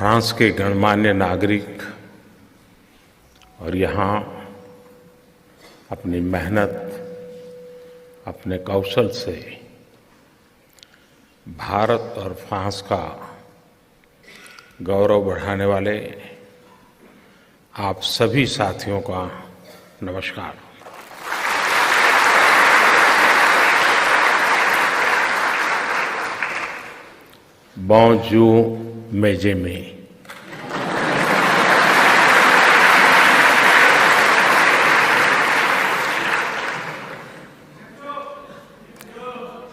France के गणमान्य नागरिक और यहाँ अपनी मेहनत, अपने कौशल से भारत और फ्रांस का गौरव बढ़ाने वाले आप सभी साथियों का नमस्कार। Bonjour, mes amis।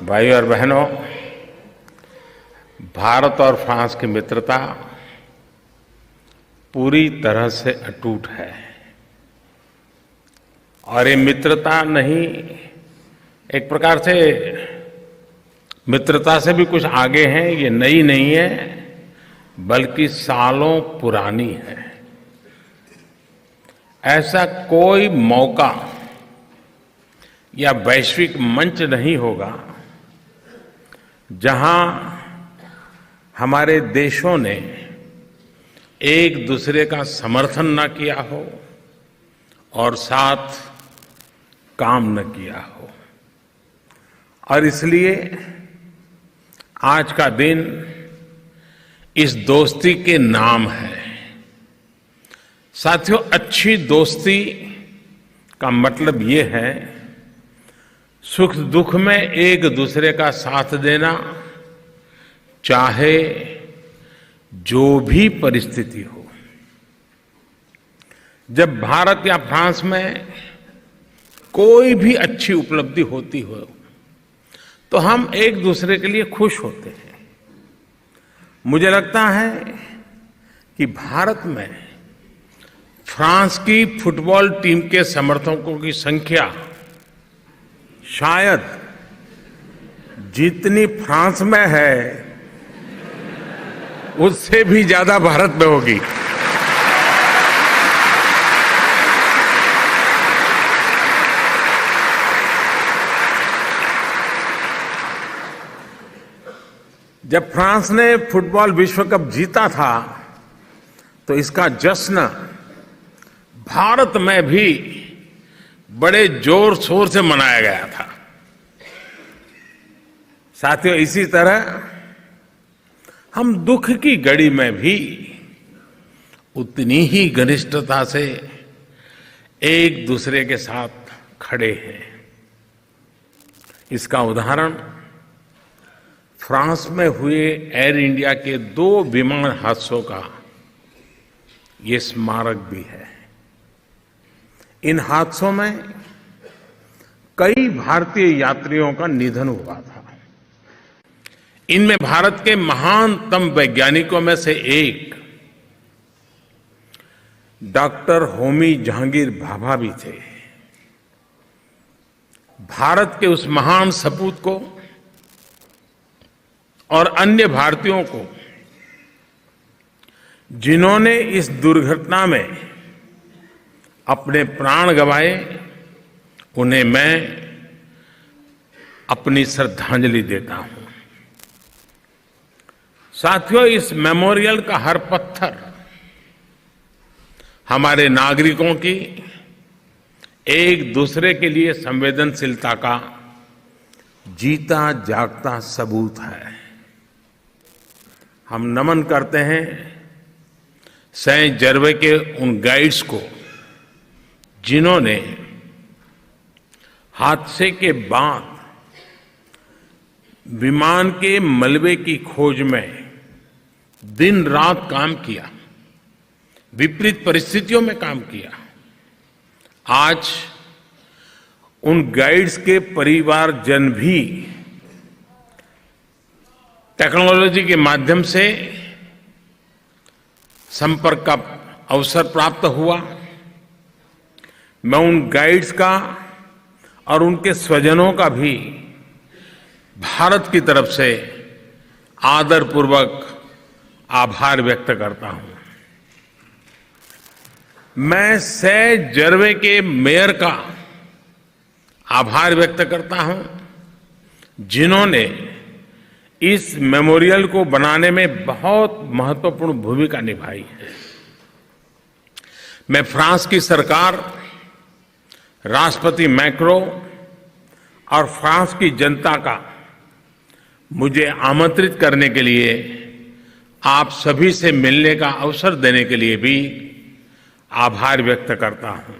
भाइयों और बहनों, भारत और फ्रांस की मित्रता पूरी तरह से अटूट है और ये मित्रता नहीं, एक प्रकार से मित्रता से भी कुछ आगे है। ये नई नहीं है बल्कि सालों पुरानी है। ऐसा कोई मौका या वैश्विक मंच नहीं होगा जहां हमारे देशों ने एक दूसरे का समर्थन न किया हो और साथ काम न किया हो। और इसलिए आज का दिन इस दोस्ती के नाम है। साथियों, अच्छी दोस्ती का मतलब ये है सुख दुख में एक दूसरे का साथ देना, चाहे जो भी परिस्थिति हो। जब भारत या फ्रांस में कोई भी अच्छी उपलब्धि होती हो तो हम एक दूसरे के लिए खुश होते हैं। मुझे लगता है कि भारत में फ्रांस की फुटबॉल टीम के समर्थकों की संख्या शायद जितनी फ्रांस में है उससे भी ज्यादा भारत में होगी। जब फ्रांस ने फुटबॉल विश्व कप जीता था तो इसका जश्न भारत में भी बड़े जोर शोर से मनाया गया था। साथियों, इसी तरह हम दुख की घड़ी में भी उतनी ही घनिष्ठता से एक दूसरे के साथ खड़े हैं। इसका उदाहरण फ्रांस में हुए एयर इंडिया के 2 विमान हादसों का ये स्मारक भी है। इन हादसों में कई भारतीय यात्रियों का निधन हुआ था। इनमें भारत के महानतम वैज्ञानिकों में से एक डॉक्टर होमी जहांगीर भाभा भी थे। भारत के उस महान सपूत को और अन्य भारतीयों को जिन्होंने इस दुर्घटना में अपने प्राण गंवाए, उन्हें मैं अपनी श्रद्धांजलि देता हूं। साथियों, इस मेमोरियल का हर पत्थर हमारे नागरिकों की एक दूसरे के लिए संवेदनशीलता का जीता जागता सबूत है। हम नमन करते हैं सेंट जर्वे के उन गाइड्स को जिन्होंने हादसे के बाद विमान के मलबे की खोज में दिन रात काम किया, विपरीत परिस्थितियों में काम किया। आज उन गाइड्स के परिवारजन भी टेक्नोलॉजी के माध्यम से संपर्क का अवसर प्राप्त हुआ। मैं उन गाइड्स का और उनके स्वजनों का भी भारत की तरफ से आदरपूर्वक आभार व्यक्त करता हूं। मैं सेंट जर्वे के मेयर का आभार व्यक्त करता हूं जिन्होंने इस मेमोरियल को बनाने में बहुत महत्वपूर्ण भूमिका निभाई है। मैं फ्रांस की सरकार, राष्ट्रपति मैक्रो और फ्रांस की जनता का मुझे आमंत्रित करने के लिए, आप सभी से मिलने का अवसर देने के लिए भी आभार व्यक्त करता हूं।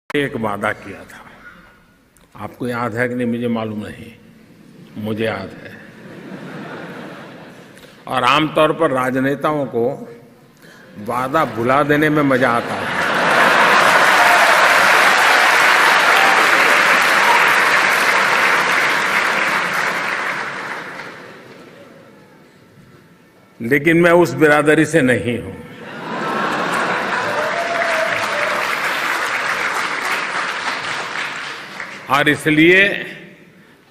एक वादा किया था, आपको याद है कि नहीं मुझे मालूम नहीं, मुझे याद है। और आमतौर पर राजनेताओं को वादा भुला देने में मजा आता है। लेकिन मैं उस बिरादरी से नहीं हूं। और इसलिए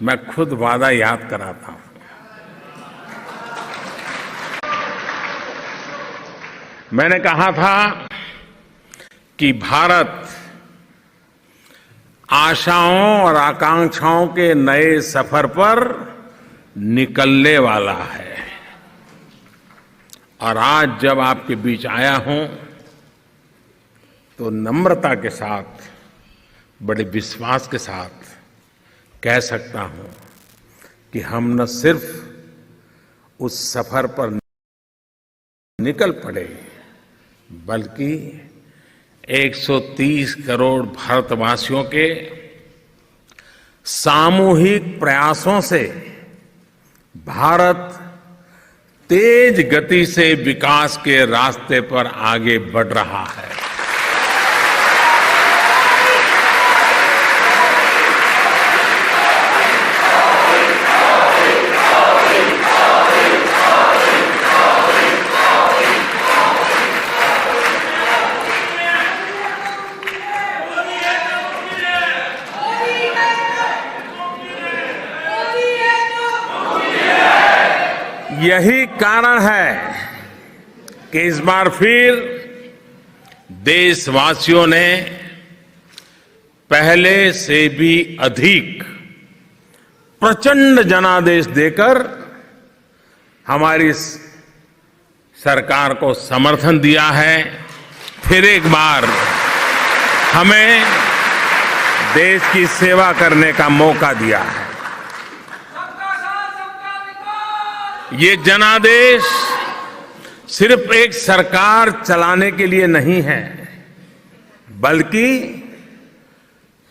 मैं खुद वादा याद कराता हूं। मैंने कहा था कि भारत आशाओं और आकांक्षाओं के नए सफर पर निकलने वाला है। और आज जब आपके बीच आया हूं तो नम्रता के साथ, बड़े विश्वास के साथ कह सकता हूं कि हम न सिर्फ उस सफर पर निकल पड़े, बल्कि 130 करोड़ भारतवासियों के सामूहिक प्रयासों से भारत तेज गति से विकास के रास्ते पर आगे बढ़ रहा है। यही कारण है कि इस बार फिर देशवासियों ने पहले से भी अधिक प्रचंड जनादेश देकर हमारी सरकार को समर्थन दिया है। फिर एक बार हमें देश की सेवा करने का मौका दिया है। ये जनादेश सिर्फ एक सरकार चलाने के लिए नहीं है, बल्कि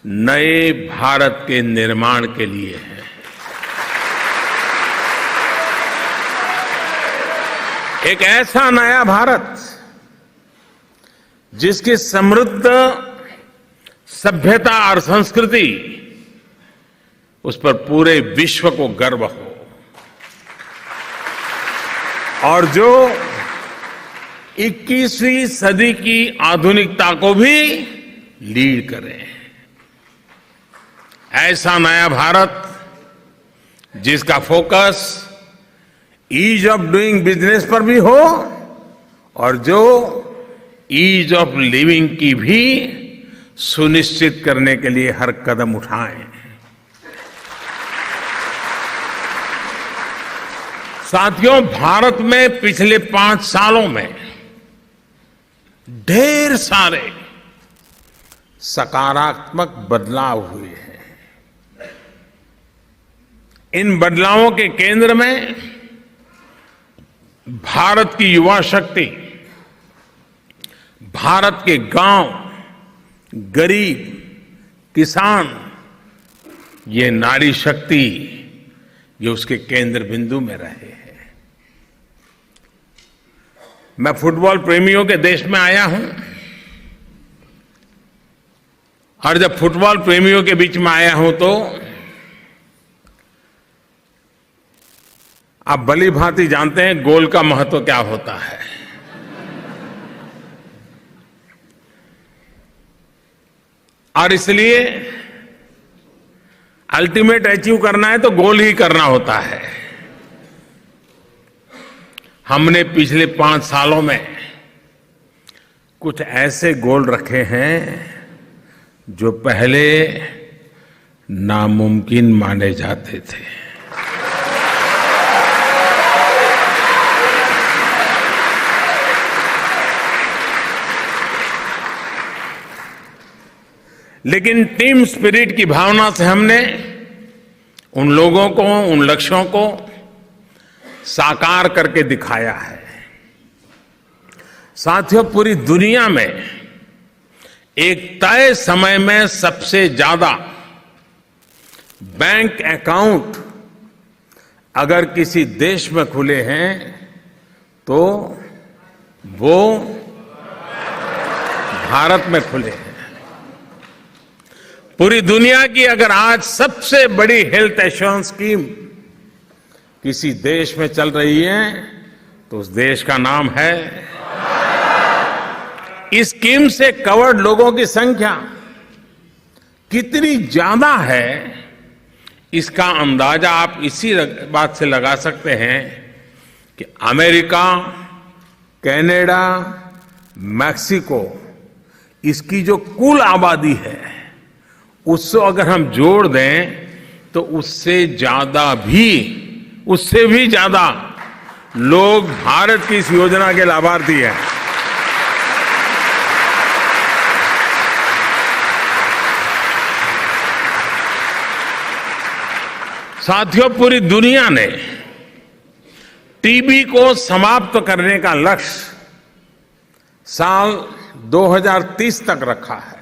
नए भारत के निर्माण के लिए है। एक ऐसा नया भारत जिसकी समृद्ध सभ्यता और संस्कृति उस पर पूरे विश्व को गर्व हो। और जो 21वीं सदी की आधुनिकता को भी लीड करें। ऐसा नया भारत जिसका focus ease of doing business पर भी हो और जो ईज ऑफ लिविंग की भी सुनिश्चित करने के लिए हर कदम उठाएं। साथियों, भारत में पिछले 5 सालों में ढेर सारे सकारात्मक बदलाव हुए हैं। इन बदलावों के केंद्र में भारत की युवा शक्ति, भारत के गांव, गरीब, किसान, ये नारी शक्ति, ये उसके केंद्र बिंदु में रहे हैं। मैं फुटबॉल प्रेमियों के देश में आया हूं और जब फुटबॉल प्रेमियों के बीच में आया हूं तो आप भली भांति जानते हैं गोल का महत्व क्या होता है। और इसलिए अल्टीमेट अचीव करना है तो गोल ही करना होता है। हमने पिछले 5 सालों में कुछ ऐसे गोल रखे हैं जो पहले नामुमकिन माने जाते थे। लेकिन टीम स्पिरिट की भावना से हमने उन लोगों को, उन लक्ष्यों को साकार करके दिखाया है। साथियों, पूरी दुनिया में एक तय समय में सबसे ज्यादा बैंक अकाउंट अगर किसी देश में खुले हैं तो वो भारत में खुले हैं। पूरी दुनिया की अगर आज सबसे बड़ी हेल्थ एश्योरेंस स्कीम किसी देश में चल रही है तो उस देश का नाम है। इस स्कीम से कवर्ड लोगों की संख्या कितनी ज्यादा है, इसका अंदाजा आप इसी बात से लगा सकते हैं कि अमेरिका, कनाडा, मैक्सिको, इसकी जो कुल आबादी है उससे अगर हम जोड़ दें तो उससे भी ज्यादा लोग भारत की इस योजना के लाभार्थी हैं। साथियों, पूरी दुनिया ने टीबी को समाप्त करने का लक्ष्य साल 2030 तक रखा है।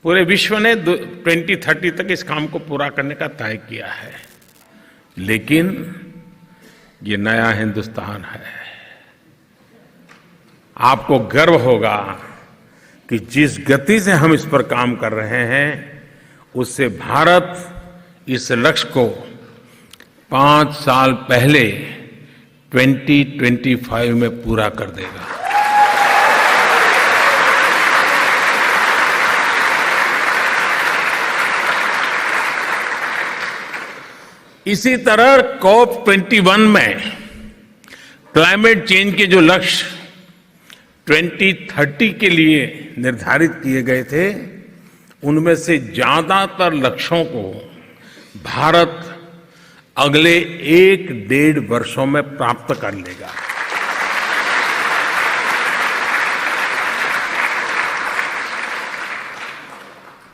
पूरे विश्व ने 2030 तक इस काम को पूरा करने का तय किया है। लेकिन ये नया हिंदुस्तान है। आपको गर्व होगा कि जिस गति से हम इस पर काम कर रहे हैं उससे भारत इस लक्ष्य को 5 साल पहले 2025 में पूरा कर देगा। इसी तरह COP21 में क्लाइमेट चेंज के जो लक्ष्य 2030 के लिए निर्धारित किए गए थे, उनमें से ज्यादातर लक्ष्यों को भारत अगले 1-1.5 वर्षों में प्राप्त कर लेगा।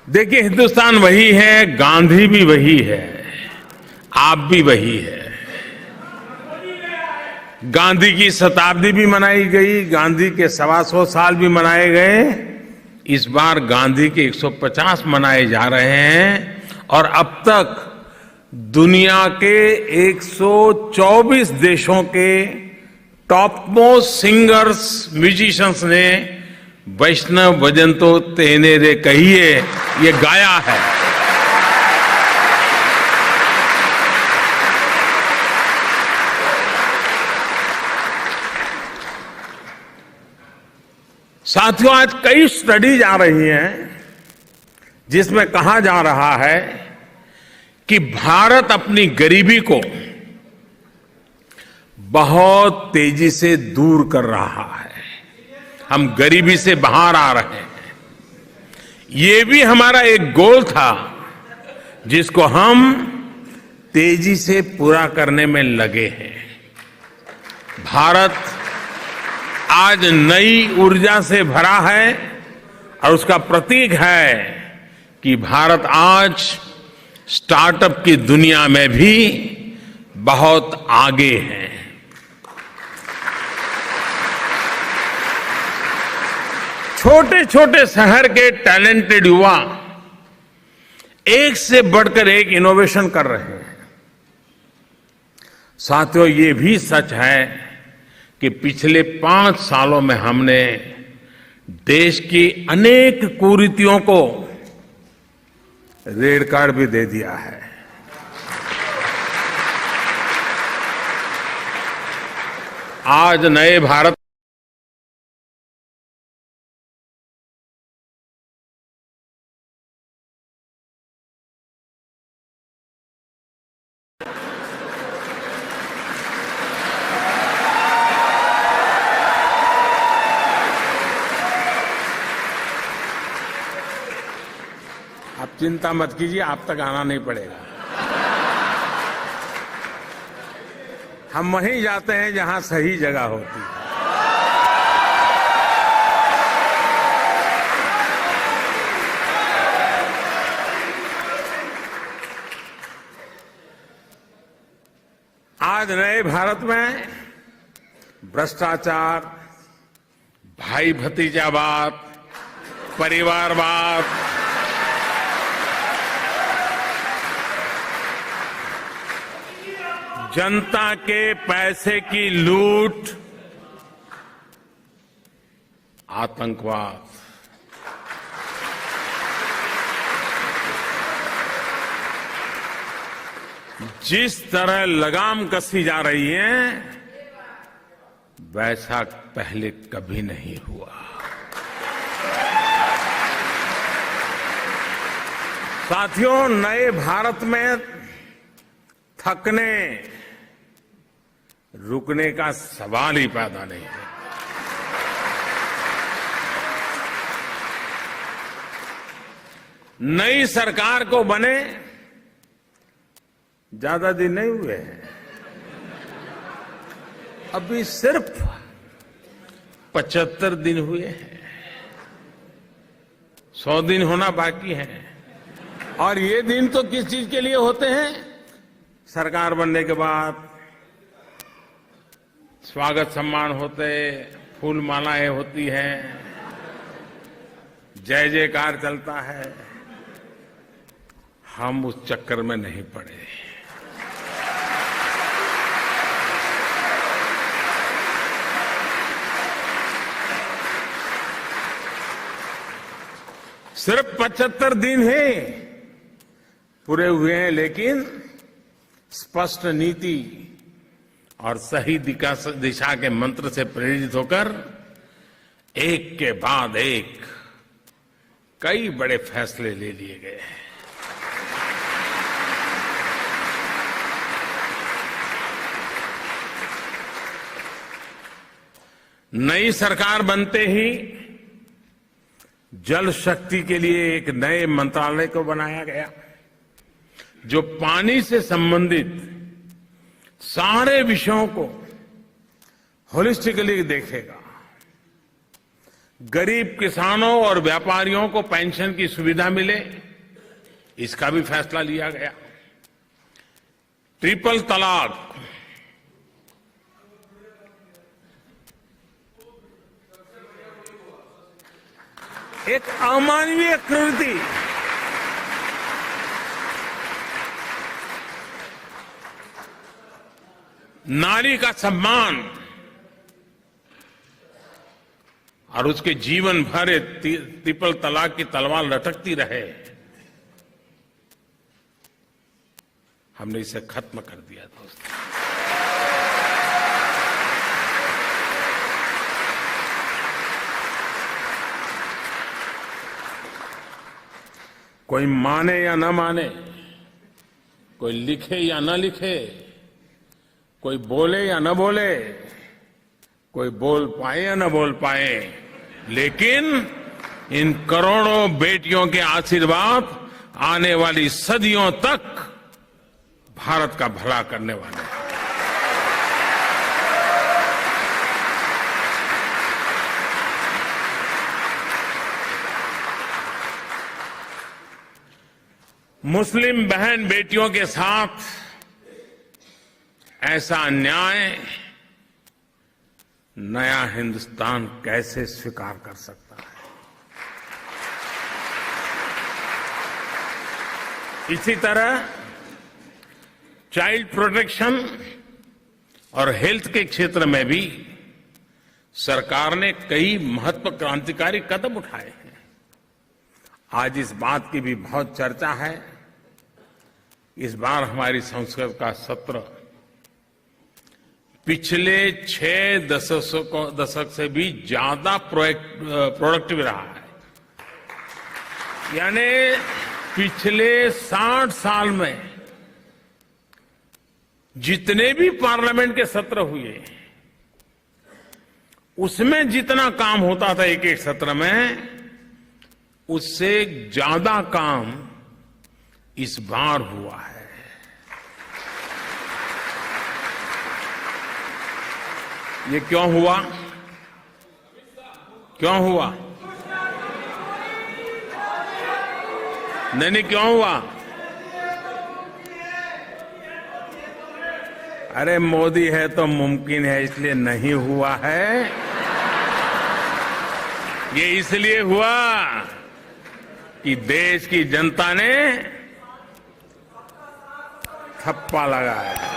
देखिए, हिंदुस्तान वही है, गांधी भी वही है, आप भी वही है। गांधी की शताब्दी भी मनाई गई, गांधी के 125 साल भी मनाए गए। इस बार गांधी के 150 मनाए जा रहे हैं और अब तक दुनिया के 124 देशों के टॉप मोस्ट सिंगर्स, म्यूजिशियंस ने वैष्णव भजन तो तेने रे कहिए ये गाया है। साथियों, आज कई स्टडीज आ रही हैं जिसमें कहा जा रहा है कि भारत अपनी गरीबी को बहुत तेजी से दूर कर रहा है। हम गरीबी से बाहर आ रहे हैं। ये भी हमारा एक गोल था जिसको हम तेजी से पूरा करने में लगे हैं। भारत आज नई ऊर्जा से भरा है और उसका प्रतीक है कि भारत आज स्टार्टअप की दुनिया में भी बहुत आगे है। छोटे छोटे शहर के टैलेंटेड युवा एक से बढ़कर एक इनोवेशन कर रहे हैं। साथियों, ये भी सच है कि पिछले 5 सालों में हमने देश की अनेक कुरीतियों को रेड कार्ड भी दे दिया है। आज नए भारत आप चिंता मत कीजिए, आप तक आना नहीं पड़ेगा। हम वहीं जाते हैं जहां सही जगह होती है। आज नए भारत में भ्रष्टाचार, भाई भतीजावाद, परिवारवाद, जनता के पैसे की लूट, आतंकवाद, जिस तरह लगाम कसी जा रही है वैसा पहले कभी नहीं हुआ। साथियों, नए भारत में थकने रुकने का सवाल ही पैदा नहीं है। नई सरकार को बने ज्यादा दिन नहीं हुए हैं, अभी सिर्फ 75 दिन हुए हैं। 100 दिन होना बाकी है। और ये दिन तो किस चीज के लिए होते हैं? सरकार बनने के बाद स्वागत सम्मान होते, फूल मालाएं होती हैं, जय जयकार चलता है। हम उस चक्कर में नहीं पड़े। सिर्फ 75 दिन ही पूरे हुए हैं, लेकिन स्पष्ट नीति और सही दिशा के मंत्र से प्रेरित होकर एक के बाद एक कई बड़े फैसले ले लिए गए हैं। नई सरकार बनते ही जल शक्ति के लिए एक नए मंत्रालय को बनाया गया जो पानी से संबंधित सारे विषयों को होलिस्टिकली देखेगा। गरीब किसानों और व्यापारियों को पेंशन की सुविधा मिले, इसका भी फैसला लिया गया। ट्रिपल तलाक, एक अमानवीय कृति, नारी का सम्मान और उसके जीवन भर ट्रिपल तलाक की तलवार लटकती रहे, हमने इसे खत्म कर दिया दोस्तों। कोई माने या न माने, कोई लिखे या न लिखे, कोई बोले या न बोले, कोई बोल पाए या न बोल पाए, लेकिन इन करोड़ों बेटियों के आशीर्वाद आने वाली सदियों तक भारत का भला करने वाले हैं। मुस्लिम बहन बेटियों के साथ ऐसा अन्याय नया हिंदुस्तान कैसे स्वीकार कर सकता है। इसी तरह चाइल्ड प्रोटेक्शन और हेल्थ के क्षेत्र में भी सरकार ने कई महत्व क्रांतिकारी कदम उठाए हैं। आज इस बात की भी बहुत चर्चा है। इस बार हमारी संसद का सत्र पिछले 6 दशक से भी ज्यादा प्रोडक्टिव रहा है। यानी पिछले 60 साल में जितने भी पार्लियामेंट के सत्र हुए, उसमें जितना काम होता था एक एक सत्र में, उससे ज्यादा काम इस बार हुआ है। ये क्यों हुआ? क्यों हुआ? नहीं, क्यों हुआ? अरे मोदी है तो मुमकिन है, इसलिए नहीं हुआ है। ये इसलिए हुआ कि देश की जनता ने थप्पा लगाया।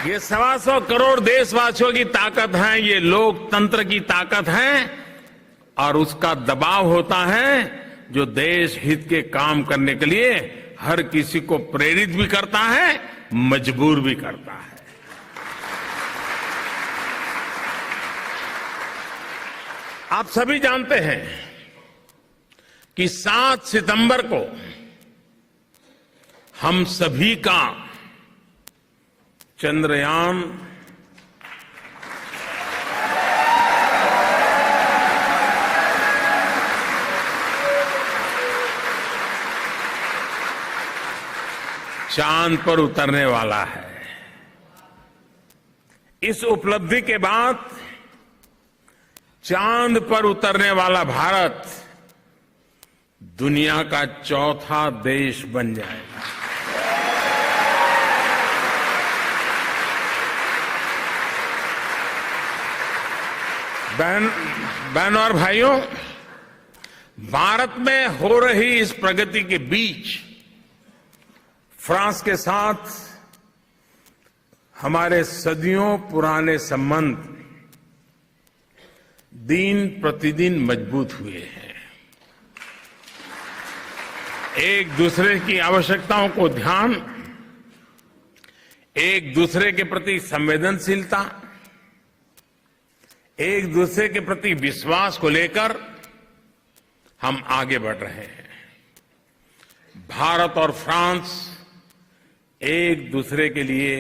ये 125 करोड़ देशवासियों की ताकत है, ये लोकतंत्र की ताकत है, और उसका दबाव होता है जो देश हित के काम करने के लिए हर किसी को प्रेरित भी करता है, मजबूर भी करता है। आप सभी जानते हैं कि 7 सितंबर को हम सभी का चंद्रयान चांद पर उतरने वाला है। इस उपलब्धि के बाद चांद पर उतरने वाला भारत दुनिया का चौथा देश बन जाएगा। बहनों और भाइयों, भारत में हो रही इस प्रगति के बीच फ्रांस के साथ हमारे सदियों पुराने संबंध दिन प्रतिदिन मजबूत हुए हैं। एक दूसरे की आवश्यकताओं को ध्यान, एक दूसरे के प्रति संवेदनशीलता, एक दूसरे के प्रति विश्वास को लेकर हम आगे बढ़ रहे हैं। भारत और फ्रांस एक दूसरे के लिए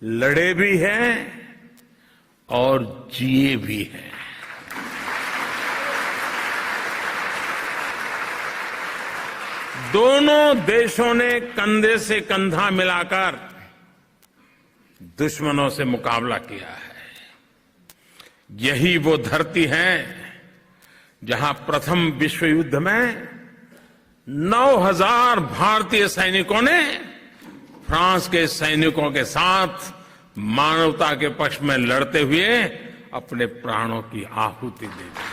लड़े भी हैं और जिए भी हैं। दोनों देशों ने कंधे से कंधा मिलाकर दुश्मनों से मुकाबला किया है। यही वो धरती है जहां प्रथम विश्व युद्ध में 9,000 भारतीय सैनिकों ने फ्रांस के सैनिकों के साथ मानवता के पक्ष में लड़ते हुए अपने प्राणों की आहुति दे दी।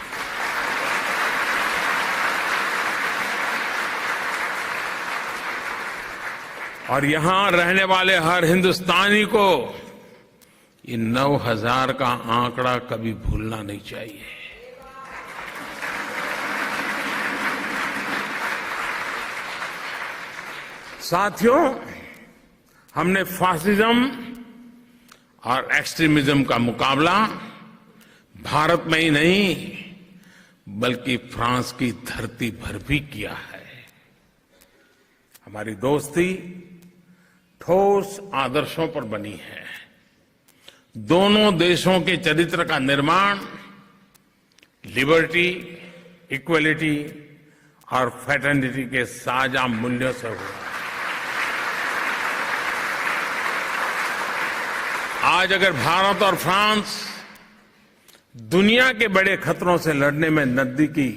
और यहां रहने वाले हर हिंदुस्तानी को ये 9,000 का आंकड़ा कभी भूलना नहीं चाहिए। साथियों, हमने फासिज्म और एक्सट्रीमिज्म का मुकाबला भारत में ही नहीं बल्कि फ्रांस की धरती पर भी किया है। हमारी दोस्ती ठोस आदर्शों पर बनी है। दोनों देशों के चरित्र का निर्माण लिबर्टी, इक्वलिटी और फ्रेटर्निटी के साझा मूल्यों से हुआ। आज अगर भारत और फ्रांस दुनिया के बड़े खतरों से लड़ने में नजदीकी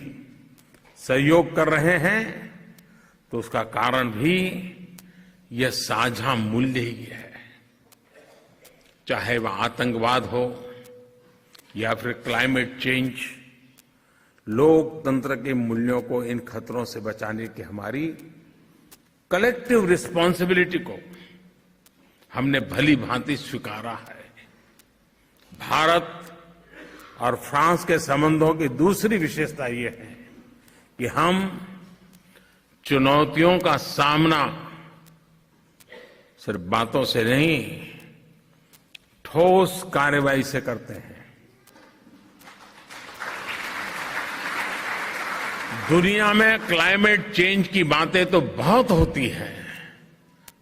सहयोग कर रहे हैं तो उसका कारण भी यह साझा मूल्य ही है। चाहे वह आतंकवाद हो या फिर क्लाइमेट चेंज, लोकतंत्र के मूल्यों को इन खतरों से बचाने की हमारी कलेक्टिव रिस्पांसिबिलिटी को हमने भली भांति स्वीकारा है। भारत और फ्रांस के संबंधों की दूसरी विशेषता ये है कि हम चुनौतियों का सामना सिर्फ बातों से नहीं, ठोस कार्रवाई से करते हैं। दुनिया में क्लाइमेट चेंज की बातें तो बहुत होती हैं,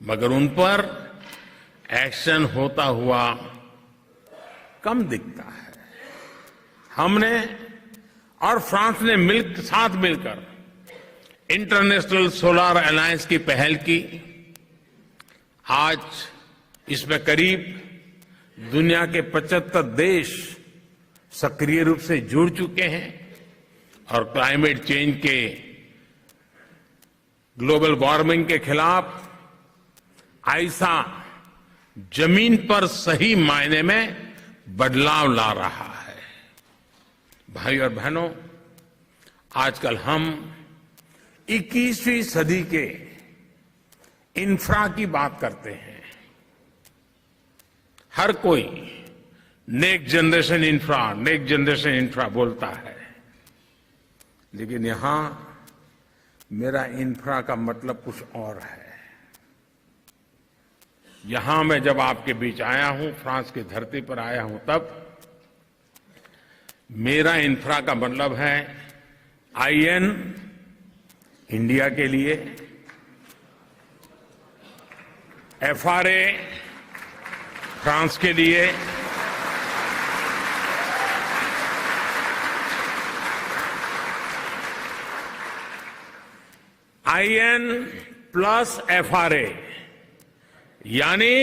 मगर उन पर एक्शन होता हुआ कम दिखता है। हमने और फ्रांस ने साथ मिलकर इंटरनेशनल सोलर अलायंस की पहल की। आज इसमें करीब दुनिया के 75 देश सक्रिय रूप से जुड़ चुके हैं और क्लाइमेट चेंज के, ग्लोबल वार्मिंग के खिलाफ ऐसा जमीन पर सही मायने में बदलाव ला रहा है। भाई और बहनों, आजकल हम 21वीं सदी के इंफ्रा की बात करते हैं। हर कोई नेक्स्ट जनरेशन इंफ्रा बोलता है, लेकिन यहां मेरा इंफ्रा का मतलब कुछ और है। यहां मैं जब आपके बीच आया हूं, फ्रांस की धरती पर आया हूं, तब मेरा इंफ्रा का मतलब है आईएन इंडिया के लिए, एफआरए फ्रांस के लिए, आईएन प्लस एफआरए यानी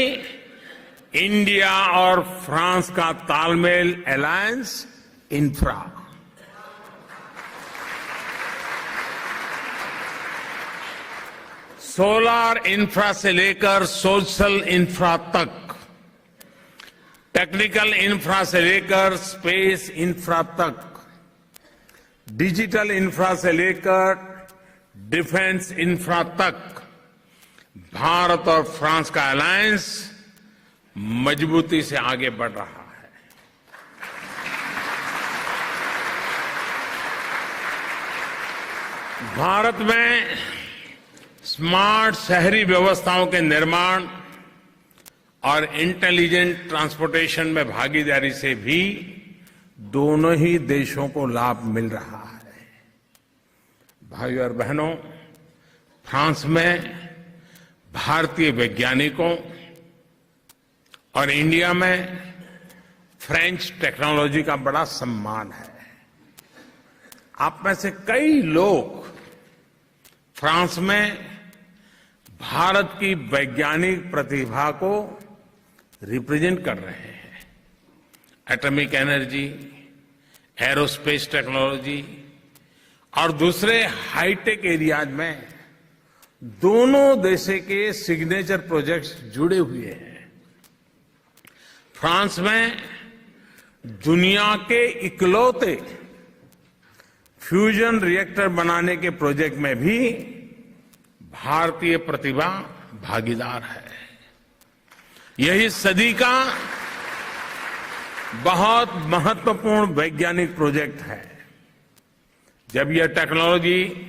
इंडिया और फ्रांस का तालमेल अलायंस इंफ्रा। सोलर इंफ्रा से लेकर सोशल इंफ्रा तक, टेक्निकल इंफ्रा से लेकर स्पेस इंफ्रा तक, डिजिटल इंफ्रा से लेकर डिफेंस इंफ्रा तक, भारत और फ्रांस का अलायंस मजबूती से आगे बढ़ रहा है। भारत में स्मार्ट शहरी व्यवस्थाओं के निर्माण और इंटेलिजेंट ट्रांसपोर्टेशन में भागीदारी से भी दोनों ही देशों को लाभ मिल रहा है। भाइयों और बहनों, फ्रांस में भारतीय वैज्ञानिकों और इंडिया में फ्रेंच टेक्नोलॉजी का बड़ा सम्मान है। आप में से कई लोग फ्रांस में भारत की वैज्ञानिक प्रतिभा को रिप्रेजेंट कर रहे हैं। एटॉमिक एनर्जी, एरोस्पेस टेक्नोलॉजी और दूसरे हाईटेक एरियाज में दोनों देशों के सिग्नेचर प्रोजेक्ट्स जुड़े हुए हैं। फ्रांस में दुनिया के इकलौते फ्यूजन रिएक्टर बनाने के प्रोजेक्ट में भी भारतीय प्रतिभा भागीदार है। यही सदी का बहुत महत्वपूर्ण वैज्ञानिक प्रोजेक्ट है। जब यह टेक्नोलॉजी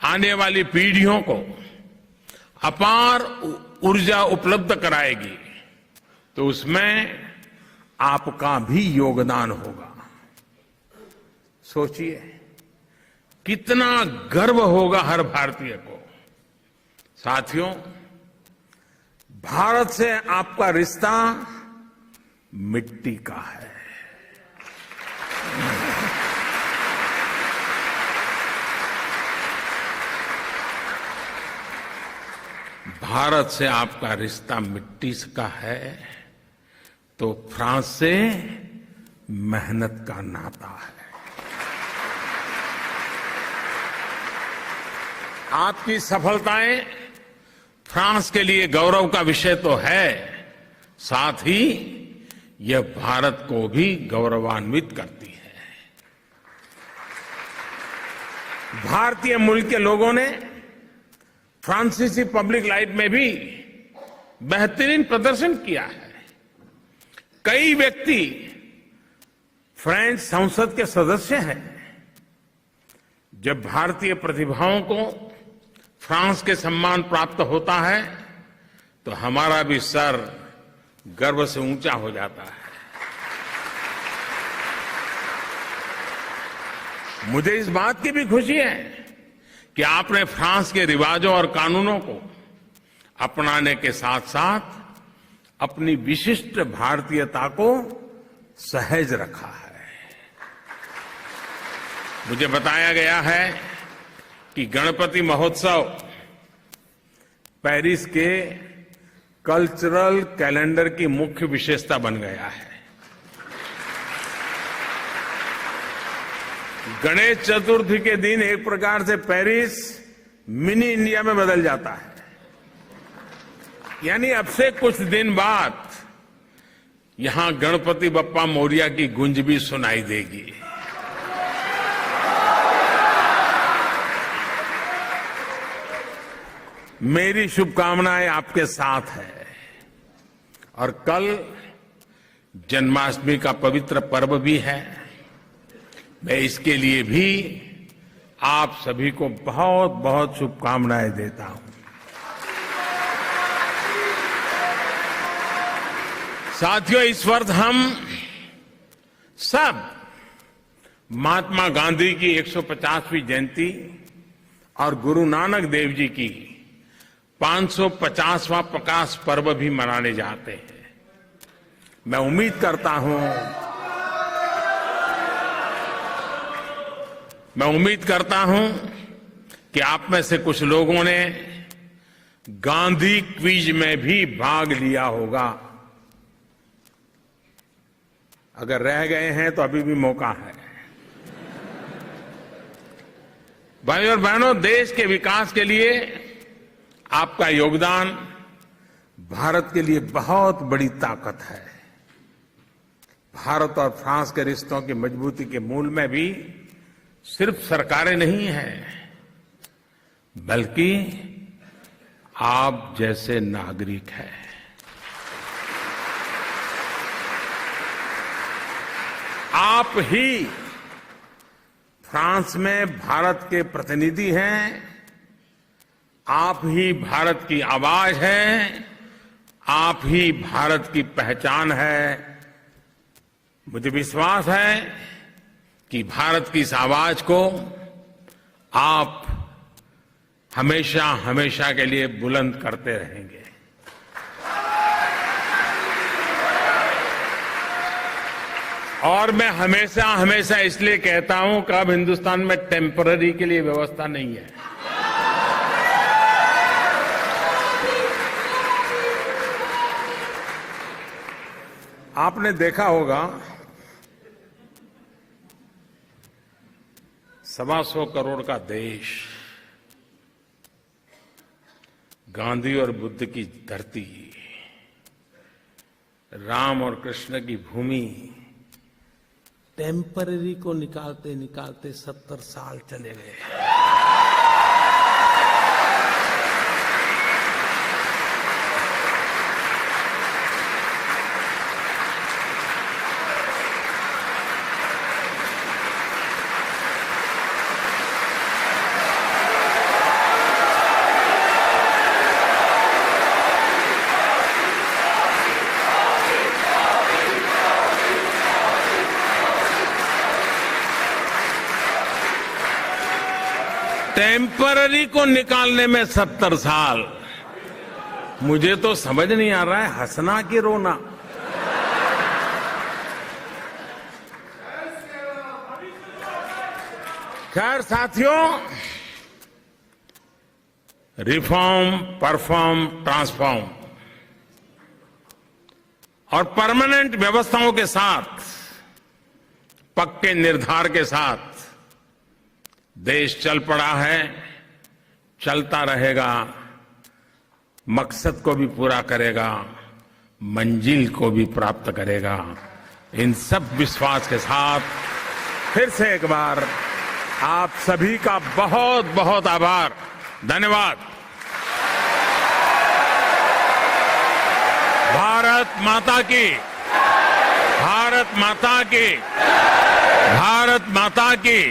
आने वाली पीढ़ियों को अपार ऊर्जा उपलब्ध कराएगी तो उसमें आपका भी योगदान होगा। सोचिए कितना गर्व होगा हर भारतीय को। साथियों, भारत से आपका रिश्ता मिट्टी का है। भारत से आपका रिश्ता मिट्टी का है, तो फ्रांस से मेहनत का नाता है। आपकी सफलताएं फ्रांस के लिए गौरव का विषय तो है, साथ ही यह भारत को भी गौरवान्वित करती है। भारतीय मूल के लोगों ने फ्रांसीसी पब्लिक लाइफ में भी बेहतरीन प्रदर्शन किया है। कई व्यक्ति फ्रेंच संसद के सदस्य हैं। जब भारतीय प्रतिभाओं को फ्रांस के सम्मान प्राप्त होता है तो हमारा भी सर गर्व से ऊंचा हो जाता है। मुझे इस बात की भी खुशी है कि आपने फ्रांस के रिवाजों और कानूनों को अपनाने के साथ साथ अपनी विशिष्ट भारतीयता को सहज रखा है। मुझे बताया गया है कि गणपति महोत्सव पेरिस के कल्चरल कैलेंडर की मुख्य विशेषता बन गया है। गणेश चतुर्थी के दिन एक प्रकार से पेरिस मिनी इंडिया में बदल जाता है। यानी अब से कुछ दिन बाद यहां गणपति बप्पा मोरिया की गूंज भी सुनाई देगी। मेरी शुभकामनाएं आपके साथ है। और कल जन्माष्टमी का पवित्र पर्व भी है। मैं इसके लिए भी आप सभी को बहुत बहुत शुभकामनाएं देता हूं। साथियों, इस वर्ष हम सब महात्मा गांधी की 150वीं जयंती और गुरु नानक देव जी की 550वां प्रकाश पर्व भी मनाने जाते हैं। मैं उम्मीद करता हूं कि आप में से कुछ लोगों ने गांधी क्विज में भी भाग लिया होगा। अगर रह गए हैं तो अभी भी मौका है। भाइयों और बहनों, देश के विकास के लिए आपका योगदान भारत के लिए बहुत बड़ी ताकत है। भारत और फ्रांस के रिश्तों की मजबूती के मूल में भी सिर्फ सरकारें नहीं हैं, बल्कि आप जैसे नागरिक हैं। आप ही फ्रांस में भारत के प्रतिनिधि हैं। आप ही भारत की आवाज हैं। आप ही भारत की पहचान है। मुझे विश्वास है कि भारत की इस आवाज को आप हमेशा हमेशा के लिए बुलंद करते रहेंगे। और मैं हमेशा हमेशा इसलिए कहता हूं कि अब हिंदुस्तान में टेम्पररी के लिए व्यवस्था नहीं है। आपने देखा होगा 125 करोड़ का देश, गांधी और बुद्ध की धरती, राम और कृष्ण की भूमि, टेम्पररी को निकालते निकालते 70 साल चले गए। टेम्पररी को निकालने में 70 साल। मुझे तो समझ नहीं आ रहा है हंसना कि रोना। खैर साथियों, रिफॉर्म, परफॉर्म, ट्रांसफॉर्म और परमानेंट व्यवस्थाओं के साथ, पक्के निर्धार के साथ देश चल पड़ा है, चलता रहेगा, मकसद को भी पूरा करेगा, मंजिल को भी प्राप्त करेगा। इन सब विश्वास के साथ फिर से एक बार आप सभी का बहुत बहुत आभार, धन्यवाद। भारत माता की, भारत माता की, भारत माता की।